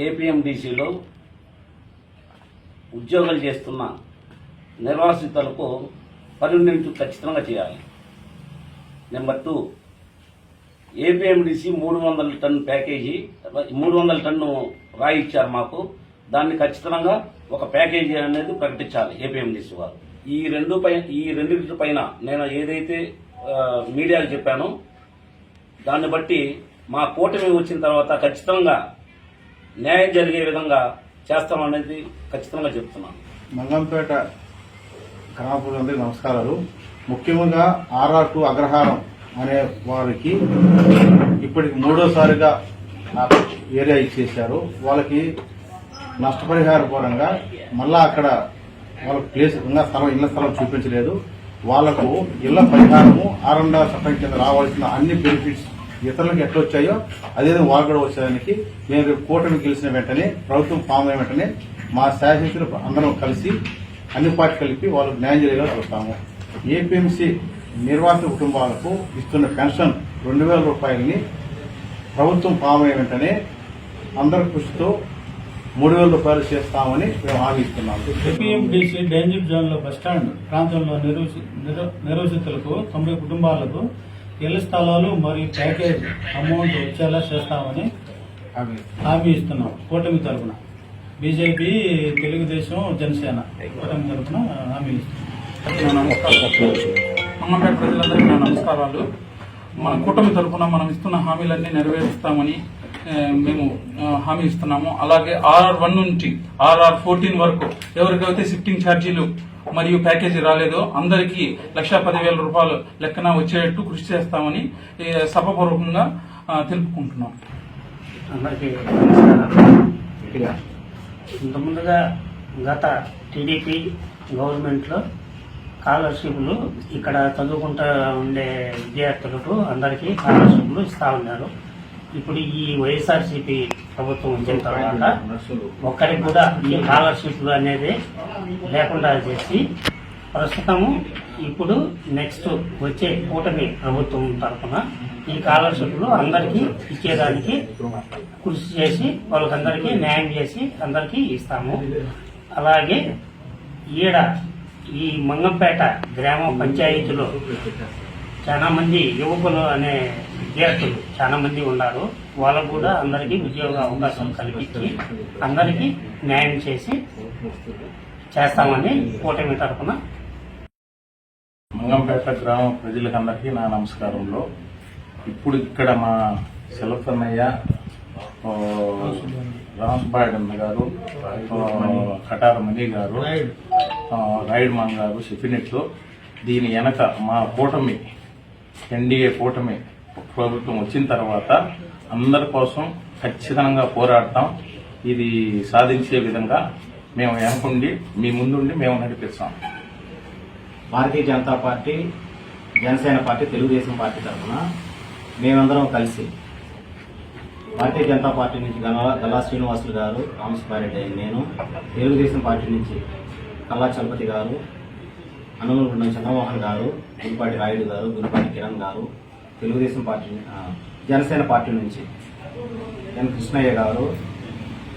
ఏపీఎండిసిలో ఉద్యోగాలు చేస్తున్న నిర్వాసితులకు పర్మనెంట్ ఖచ్చితంగా చేయాలి. Number 2, APMDC 300 ton package 300 ton రాయి ఇచ్చారు మాకు. దాన్ని ఖచ్చితంగా ఒక ప్యాకేజీ అనేది ప్రకటించాలి ఏపీఎండిసి వారు. ఈ రెండింటి పైన నేను ఏదైతే మీడియాకు చెప్పానో దాన్ని బట్టి మా కూటమి వచ్చిన తర్వాత ఖచ్చితంగా న్యాయం జరిగే విధంగా చేస్తామనేది ఖచ్చితంగా చెప్తున్నాను. మంగంపేట గ్రామ ప్రజలందరికీ నమస్కారాలు. ముఖ్యంగా RR2 అగ్రహారం అనే వారికి ఇప్పటికి 3వసారిగా ఏరియా ఇచ్చేశారు. వాళ్ళకి నష్టపరిహార పరంగా మళ్ళా అక్కడ వాళ్ళకి ప్లేస్ ఇళ్ల స్థలం చూపించలేదు. వాళ్లకు ఇళ్ల పరిహారము R&R చట్టం కింద రావాల్సిన అన్ని బెనిఫిట్స్ ఇతరులకు ఎట్లా వచ్చాయో అదేవిధంగా వాళ్ళు కూడా వచ్చేదానికి మేము కూటమి గెలిచిన వెంటనే ప్రభుత్వం ఫామ్ అయిన వెంటనే మా శాసనసభ్యులు అందరం కలిసి అన్ని పార్టీ కలిపి వాళ్ళకు న్యాయం జరిగేలా చూస్తాము. ఏపీఎంసీ నిర్వాసిత కుటుంబాలకు ఇస్తున్న పెన్షన్ 2000 రూపాయలని ప్రభుత్వం ఫామ్ అయిన వెంటనే అందరి కృషితో 3000 రూపాయలు చేస్తామని మేము హామీ ఇస్తున్నాము. ఏపీఎండిసి డేంజర్ జోన్లో బస్టాండ్ ప్రాంతంలో నిర్వసితులకు 90 కుటుంబాలకు ఇళ్ల స్థలాలు మరియు ప్యాకేజ్ అమౌంట్ వచ్చేలా చేస్తామని హామీ ఇస్తున్నాం. కూటమి తరఫున బీజేపీ, తెలుగుదేశం, జనసేన కూటమి తరఫున హామీ ఇస్తున్నాం. మంగంపేట ప్రజలందరికీ నా నమస్కారాలు. మన కూటమి తరఫున మనం ఇస్తున్న హామీలన్నీ నెరవేరుస్తామని మేము హామీ ఇస్తున్నాము. అలాగే RR1 నుంచి RR14 వరకు ఎవరికైతే షిఫ్టింగ్ ఛార్జీలు మరియు ప్యాకేజీ రాలేదో అందరికీ 1,10,000 రూపాయలు లెక్కన వచ్చేటట్టు కృషి చేస్తామని సభాపూర్వకంగా తెలుపుకుంటున్నాం. అందరికీ నమస్కారం. ఇంతకుముందుగా గత టీడీపీ గవర్నమెంట్లో స్కాలర్షిప్లు ఇక్కడ చదువుకుంటూ ఉండే విద్యార్థులకు అందరికీ స్కాలర్షిప్లు ఇస్తా ఉన్నారు. ఇప్పుడు ఈ వైఎస్ఆర్సీపీ ప్రభుత్వం వచ్చిన తర్వాత ఒక్కరికి కూడా ఈ స్కాలర్షిప్లు అనేది లేకుండా చేసి ప్రస్తుతము ఇప్పుడు నెక్స్ట్ వచ్చే కూటమి ప్రభుత్వం తరఫున ఈ స్కాలర్షిప్లు అందరికీ ఇచ్చేదానికి కృషి చేసి వాళ్ళకందరికీ న్యాయం చేసి అందరికీ ఇస్తాము. అలాగే ఈ మంగంపేట గ్రామ పంచాయతీలో చాలా మంది యువకులు అనే విద్యార్థులు చాలా మంది ఉన్నారు. వాళ్ళకు కూడా అందరికీ ఉద్యోగ అవకాశం కల్పించి అందరికీ న్యాయం చేస్తామని కూటమి తరఫున. మంగంపేట గ్రామ ప్రజలకు అందరికీ నా నమస్కారంలో. ఇప్పుడు ఇక్కడ మా సెలఫన్నయ్య, రాంబాయడన్న గారు, కటార మణి గారు, రైడ్ మాన్ గారు చెప్పినట్లు దీని వెనక మా కూటమి ఎన్డీఏ కూటమి ప్రభుత్వం వచ్చిన తర్వాత అందరి కోసం ఖచ్చితంగా పోరాడతాం. ఇది సాధించే విధంగా మేము వెనకుండి మీ ముందుండి మేము నడిపిస్తాం. Bharatiya Janata party, Janasena party, Telugu Desam party తరఫున మేమందరం కలిసి భారతీయ జనతా పార్టీ నుంచి గల్లా శ్రీనివాసులు గారు, రామసుబ్బారెడ్డి నేను, తెలుగుదేశం పార్టీ నుంచి కల్లా చలపతి గారు, అనుమల చంద్రమోహన్ గారు, గుడిపాటి రాయుడు గారు, గుడిపాటి కిరణ్ గారు, తెలుగుదేశం పార్టీ జనసేన పార్టీ నుంచి ఎన్ కృష్ణయ్య గారు,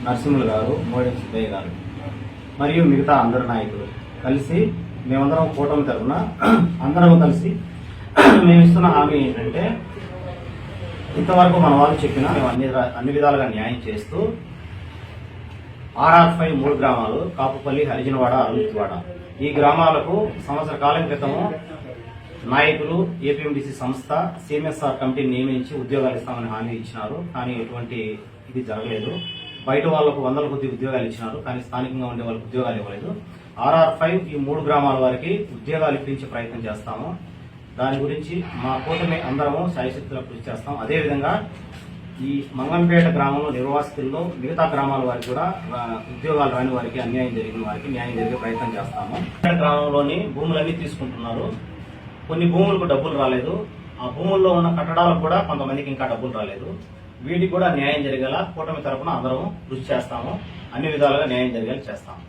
నరసింహులు గారు, మోడీ సిద్ధయ్య గారు మరియు మిగతా అందరు నాయకులు కలిసి మేమందరం కూటమి తరఫున అందరం కలిసి మేము ఇస్తున్న హామీ ఏంటంటే ఇంతవరకు మన వాళ్ళు చెప్పిన అన్ని విధాలుగా న్యాయం చేస్తూ RR5 3 గ్రామాలు కాపుపల్లి, హరిజనవాడ, అరుణివాడ ఈ గ్రామాలకు సంవత్సర కాలం క్రితము నాయకులు ఏపీఎండిసి సంస్థ CMSR కమిటీని నియమించి ఉద్యోగాలు ఇస్తామని హామీ ఇచ్చినారు. కానీ ఎటువంటి ఇది జరగలేదు. బయట వాళ్లకు 100 కొద్ది ఉద్యోగాలు ఇచ్చినారు, కానీ స్థానికంగా ఉండే వాళ్ళకి ఉద్యోగాలు ఇవ్వలేదు. RR5 ఈ 3 గ్రామాల వారికి ఉద్యోగాలు ఇప్పించే ప్రయత్నం చేస్తాము. దాని గురించి మా కూటమి అందరము శాయశక్తులకు కృషి చేస్తాం. అదేవిధంగా ఈ మంగంపేట గ్రామంలో నిర్వాసితుల్లో మిగతా గ్రామాల వారికి కూడా ఉద్యోగాలు రాని వారికి, అన్యాయం జరిగిన వారికి న్యాయం జరిగే ప్రయత్నం చేస్తాము. గ్రామంలోని భూములన్నీ తీసుకుంటున్నారు. కొన్ని భూములకు డబ్బులు రాలేదు. ఆ భూముల్లో ఉన్న కట్టడాలకు కూడా కొంతమందికి ఇంకా డబ్బులు రాలేదు. వీటికి కూడా న్యాయం జరిగేలా కూటమి తరఫున అందరం కృషి చేస్తాము. అన్ని విధాలుగా న్యాయం జరిగేలా చేస్తాము.